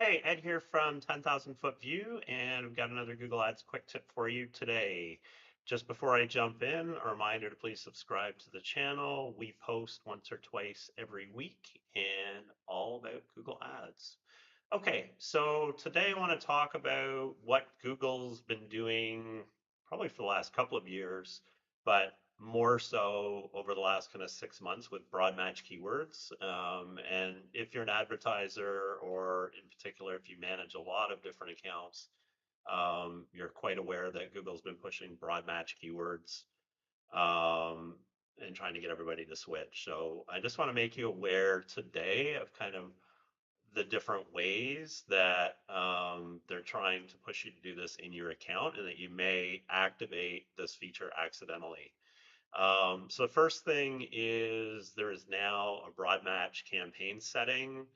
Hey, Ed here from 10,000 Foot View, and we've got another Google Ads quick tip for you today. Just before I jump in, a reminder to please subscribe to the channel. We post once or twice every week and all about Google Ads. Okay, so today I want to talk about what Google's been doing probably for the last couple of years, but more so over the last kind of 6 months with broad match keywords. And if you're an advertiser, or in particular, if you manage a lot of different accounts, you're quite aware that Google's been pushing broad match keywords um, and trying to get everybody to switch. So I just want to make you aware today of kind of the different ways that they're trying to push you to do this in your account, and that you may activate this feature accidentally. So the first thing is there is now a broad match campaign setting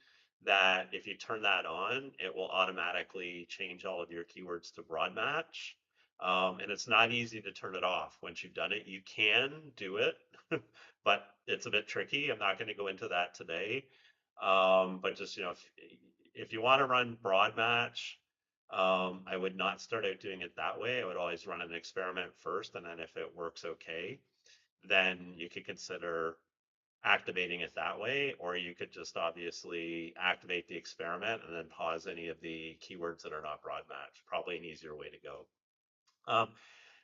that if you turn that on, it will automatically change all of your keywords to broad match. And it's not easy to turn it off once you've done it. You can do it, but it's a bit tricky. I'm not going to go into that today. But just, if you want to run broad match, I would not start out doing it that way. I would always run an experiment first, and then if it works okay, then you could consider activating it that way, or you could just obviously activate the experiment and then pause any of the keywords that are not broad match. Probably an easier way to go. Um,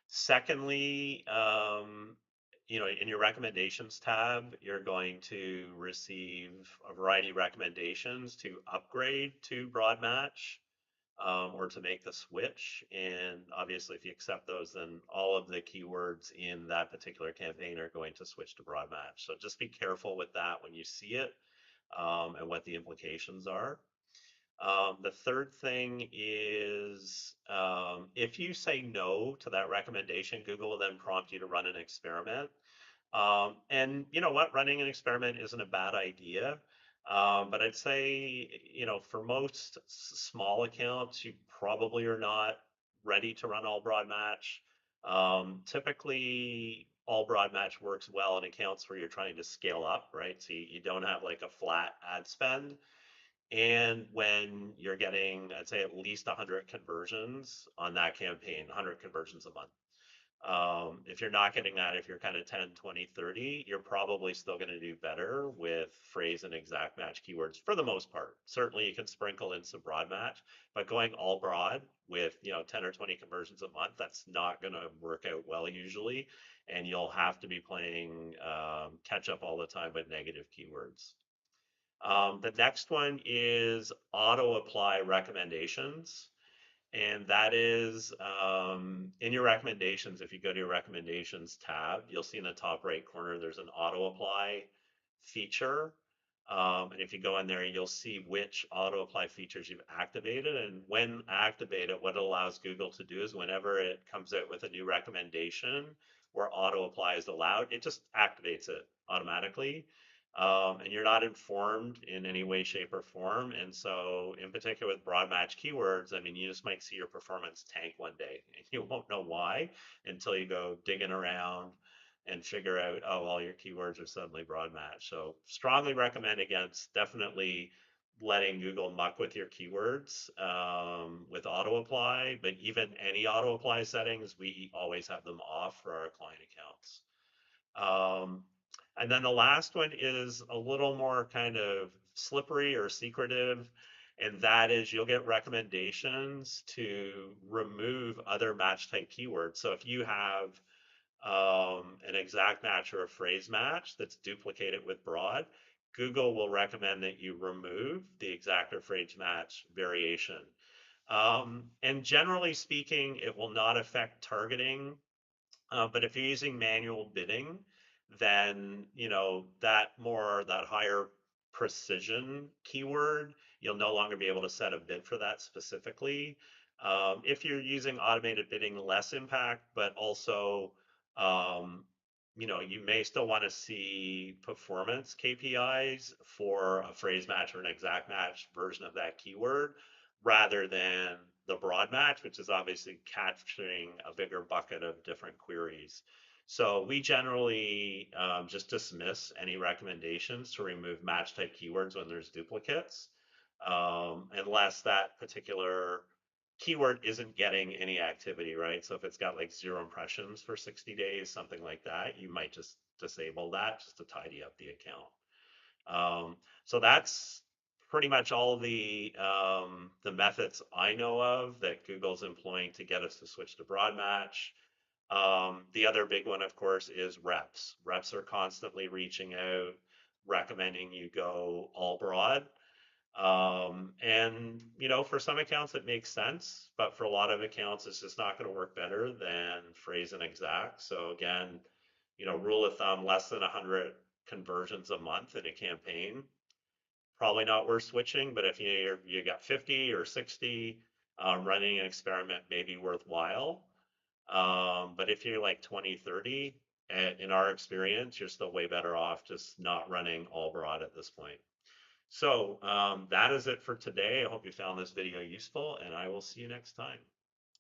Secondly, in your recommendations tab, you're going to receive a variety of recommendations to upgrade to broad match, or to make the switch. And obviously, if you accept those, then all of the keywords in that particular campaign are going to switch to broad match. So just be careful with that when you see it, and what the implications are. The third thing is, if you say no to that recommendation, Google will then prompt you to run an experiment. And you know what? Running an experiment isn't a bad idea. But I'd say, for most small accounts, you probably are not ready to run all broad match. Typically, all broad match works well in accounts where you're trying to scale up, right? So you don't have like a flat ad spend. And when you're getting, I'd say, at least 100 conversions on that campaign, 100 conversions a month. If you're not getting that, if you're kind of 10, 20, 30, you're probably still going to do better with phrase and exact match keywords for the most part. Certainly you can sprinkle in some broad match, but going all broad with, 10 or 20 conversions a month, that's not going to work out well usually. And you'll have to be playing catch up all the time with negative keywords. The next one is auto apply recommendations. And that is in your recommendations. If you go to your recommendations tab, you'll see in the top right corner there's an auto apply feature. And if you go in there, you'll see which auto apply features you've activated. And when activated, what it allows Google to do is whenever it comes out with a new recommendation where auto apply is allowed, it just activates it automatically. And you're not informed in any way, shape, or form. And so, in particular with broad match keywords, I mean, you just might see your performance tank one day, and you won't know why until you go digging around and figure out, oh, all your keywords are suddenly broad match. So, strongly recommend against definitely letting Google muck with your keywords with auto apply. But even any auto apply settings, we always have them off for our client accounts. And then the last one is a little more kind of slippery or secretive, and that is you'll get recommendations to remove other match type keywords. So if you have an exact match or a phrase match that's duplicated with broad, Google will recommend that you remove the exact or phrase match variation. And generally speaking, it will not affect targeting, but if you're using manual bidding, then that higher precision keyword, you'll no longer be able to set a bid for that specifically. If you're using automated bidding, less impact, but also, you may still want to see performance KPIs for a phrase match or an exact match version of that keyword, rather than the broad match, which is obviously capturing a bigger bucket of different queries. So we generally just dismiss any recommendations to remove match type keywords when there's duplicates. unless that particular keyword isn't getting any activity, right? So if it's got like 0 impressions for 60 days, something like that, you might just disable that just to tidy up the account. So that's pretty much all the methods I know of that Google's employing to get us to switch to broad match. The other big one, of course, is reps. Reps are constantly reaching out, recommending you go all broad. And for some accounts it makes sense, but for a lot of accounts it's just not going to work better than phrase and exact. So again, rule of thumb, less than 100 conversions a month in a campaign, probably not worth switching. But if you got 50 or 60, running an experiment may be worthwhile. But if you're like 20, 30, in our experience, you're still way better off just not running all broad at this point. So that is it for today. I hope you found this video useful, and I will see you next time.